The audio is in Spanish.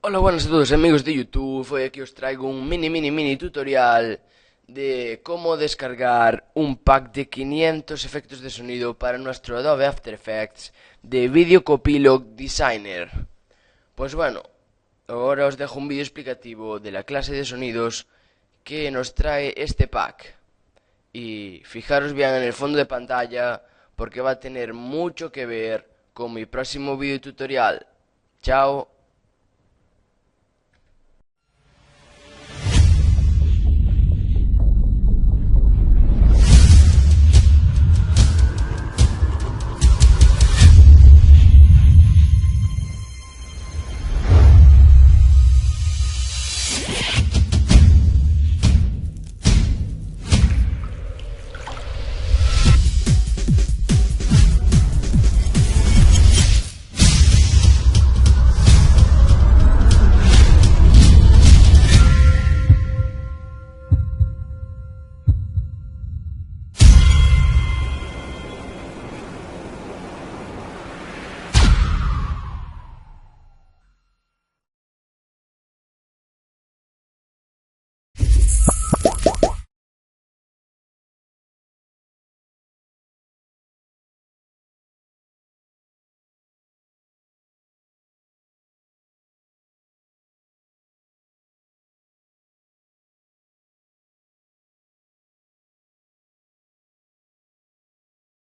Hola, buenas a todos amigos de YouTube. Hoy aquí os traigo un mini tutorial de cómo descargar un pack de 500 efectos de sonido para nuestro Adobe After Effects de Video Copilot Designer. Pues bueno, ahora os dejo un vídeo explicativo de la clase de sonidos que nos trae este pack. Y fijaros bien en el fondo de pantalla porque va a tener mucho que ver con mi próximo vídeo tutorial. Chao.